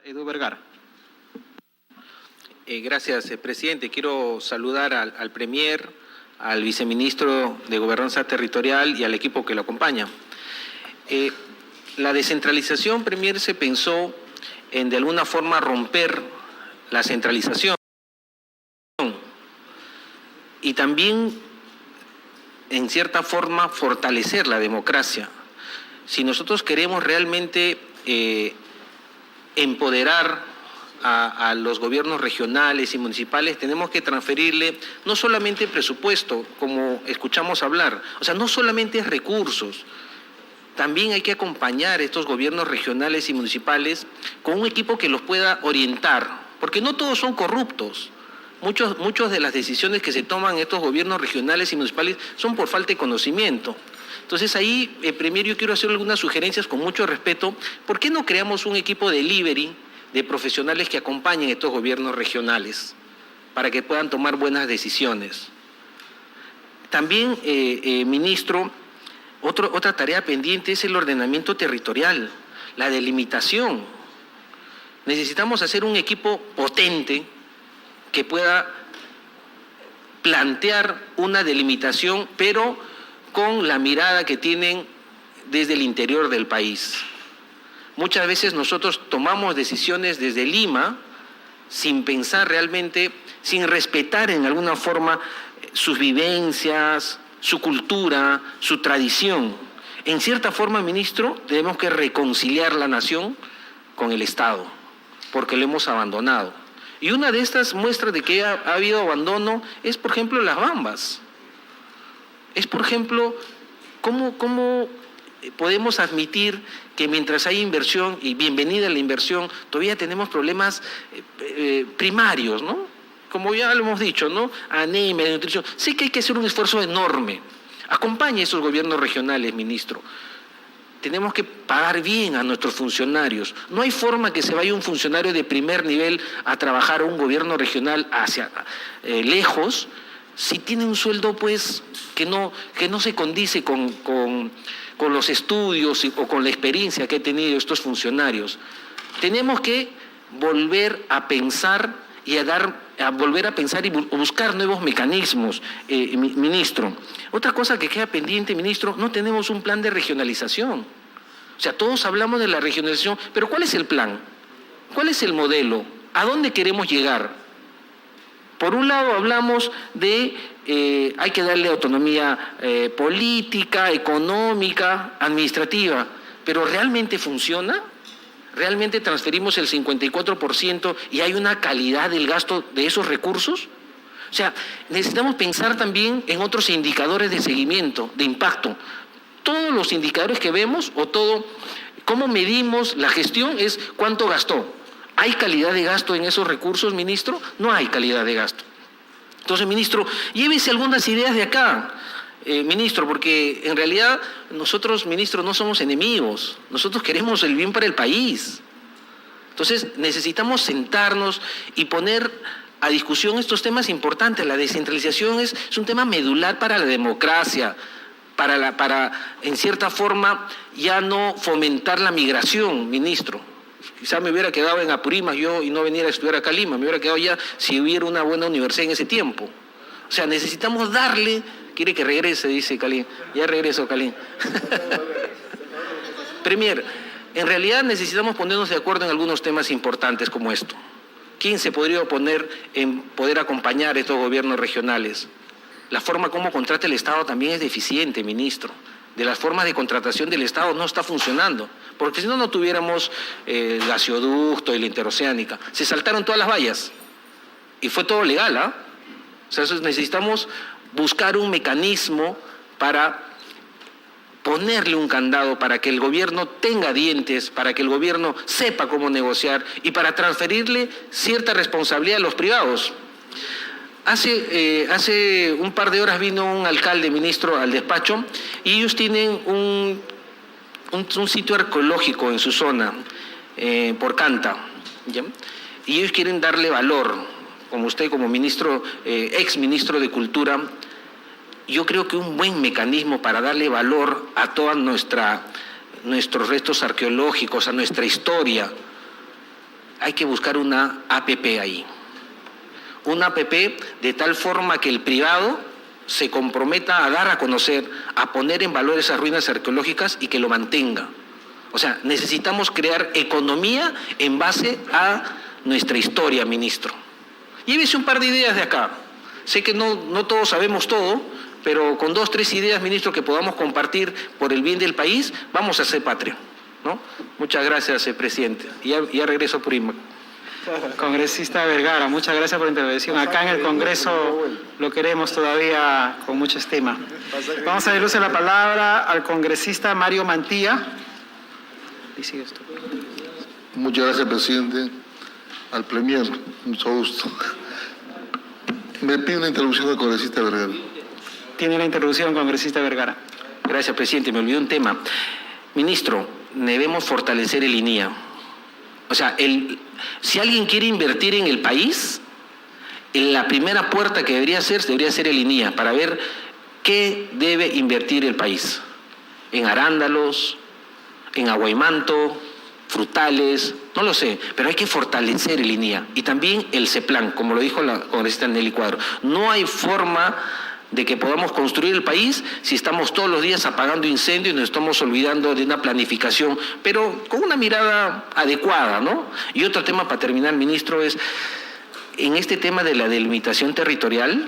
Edu Vergara. Gracias, presidente. Quiero saludar al Premier, al viceministro de Gobernanza Territorial y al equipo que lo acompaña. La descentralización, Premier, se pensó en de alguna forma romper la centralización y también en cierta forma fortalecer la democracia. Si nosotros queremos realmente empoderar a los gobiernos regionales y municipales, tenemos que transferirle no solamente presupuesto, como escuchamos hablar, o sea, no solamente recursos, también hay que acompañar a estos gobiernos regionales y municipales con un equipo que los pueda orientar, porque no todos son corruptos. Muchos de las decisiones que se toman en estos gobiernos regionales y municipales son por falta de conocimiento. Entonces ahí, Premier, yo quiero hacer algunas sugerencias con mucho respeto. ¿Por qué no creamos un equipo de delivery de profesionales que acompañen a estos gobiernos regionales para que puedan tomar buenas decisiones? También, ministro, otra tarea pendiente es el ordenamiento territorial, la delimitación. Necesitamos hacer un equipo potente que pueda plantear una delimitación, pero con la mirada que tienen desde el interior del país. Muchas veces nosotros tomamos decisiones desde Lima sin pensar realmente, sin respetar en alguna forma sus vivencias, su cultura, su tradición. En cierta forma, ministro, tenemos que reconciliar la nación con el Estado, porque lo hemos abandonado. Y una de estas muestras de que ha habido abandono es, por ejemplo, las Bambas. Es, por ejemplo, cómo podemos admitir que mientras hay inversión, y bienvenida la inversión, todavía tenemos problemas primarios, ¿no? Como ya lo hemos dicho, ¿no? Anemia, nutrición. Sí que hay que hacer un esfuerzo enorme. Acompañe a esos gobiernos regionales, ministro. Tenemos que pagar bien a nuestros funcionarios. No hay forma que se vaya un funcionario de primer nivel a trabajar a un gobierno regional hacia lejos, si tiene un sueldo pues que no se condice con los estudios o con la experiencia que han tenido estos funcionarios. Tenemos que volver a pensar y buscar nuevos mecanismos, ministro. Otra cosa que queda pendiente, ministro, no tenemos un plan de regionalización. O sea, todos hablamos de la regionalización, pero ¿cuál es el plan? ¿Cuál es el modelo? ¿A dónde queremos llegar? Por un lado hablamos de hay que darle autonomía política, económica, administrativa, pero ¿realmente funciona? ¿Realmente transferimos el 54% y hay una calidad del gasto de esos recursos? O sea, necesitamos pensar también en otros indicadores de seguimiento, de impacto. Todos los indicadores que vemos cómo medimos la gestión es cuánto gastó. ¿Hay calidad de gasto en esos recursos, ministro? No hay calidad de gasto. Entonces, ministro, llévese algunas ideas de acá. Ministro, porque en realidad nosotros, ministro, no somos enemigos, nosotros queremos el bien para el país. Entonces necesitamos sentarnos y poner a discusión estos temas importantes. La descentralización es un tema medular para la democracia, para en cierta forma ya no fomentar la migración, ministro. Quizá me hubiera quedado en Apurímac y no venir a estudiar acá a Lima, me hubiera quedado ya si hubiera una buena universidad en ese tiempo. O sea, necesitamos darle. Quiere que regrese, dice Calín. Ya regreso, Calín. Premier, en realidad necesitamos ponernos de acuerdo en algunos temas importantes como esto. ¿Quién se podría oponer en poder acompañar a estos gobiernos regionales? La forma como contrata el Estado también es deficiente, ministro. De las formas de contratación del Estado no está funcionando. Porque si no tuviéramos el gasoducto y la interoceánica. Se saltaron todas las vallas. Y fue todo legal, ¿ah? O sea, necesitamos buscar un mecanismo para ponerle un candado, para que el gobierno tenga dientes, para que el gobierno sepa cómo negociar y para transferirle cierta responsabilidad a los privados. Hace un par de horas vino un alcalde, ministro, al despacho y ellos tienen un sitio arqueológico en su zona, por Canta, ¿ya? Y ellos quieren darle valor. Como usted, como ministro, ex ministro de Cultura, yo creo que un buen mecanismo para darle valor a todos nuestros restos arqueológicos, a nuestra historia, hay que buscar una APP ahí. Una APP de tal forma que el privado se comprometa a dar a conocer, a poner en valor esas ruinas arqueológicas y que lo mantenga. O sea, necesitamos crear economía en base a nuestra historia, ministro. Llévese un par de ideas de acá. Sé que no todos sabemos todo, pero con 2, 3 ideas, ministro, que podamos compartir por el bien del país, vamos a ser patria, ¿no? Muchas gracias, presidente. Ya regreso por IMAC. Congresista Vergara, muchas gracias por la intervención. Acá en el Congreso lo queremos todavía con mucha estima. Vamos a darle la palabra al congresista Mario Mantilla. Y sigues tú. Muchas gracias, presidente. Al Premier, mucho gusto. Me pide una interrupción del congresista Vergara. Tiene la interrupción, congresista Vergara. Gracias, presidente. Me olvidé un tema. Ministro, debemos fortalecer el INIA. O sea, si alguien quiere invertir en el país, la primera puerta que debería ser el INIA, para ver qué debe invertir el país. En arándalos, en aguaymanto, frutales, no lo sé, pero hay que fortalecer el INIA. Y también el CEPLAN, como lo dijo la congresista Nelly Cuadro. No hay forma de que podamos construir el país si estamos todos los días apagando incendios y nos estamos olvidando de una planificación, pero con una mirada adecuada, ¿no? Y otro tema para terminar, ministro, es en este tema de la delimitación territorial,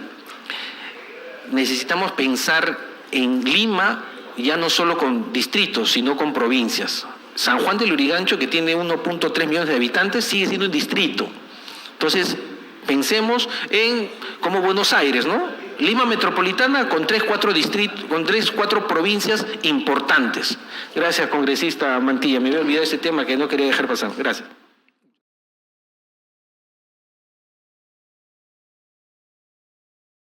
necesitamos pensar en Lima ya no solo con distritos, sino con provincias. San Juan del Lurigancho, que tiene 1.3 millones de habitantes, sigue siendo un distrito. Entonces, pensemos en como Buenos Aires, ¿no? Lima metropolitana con 3, 4 distritos, con 3, 4 provincias importantes. Gracias, congresista Mantilla. Me voy a olvidar ese tema que no quería dejar pasar. Gracias.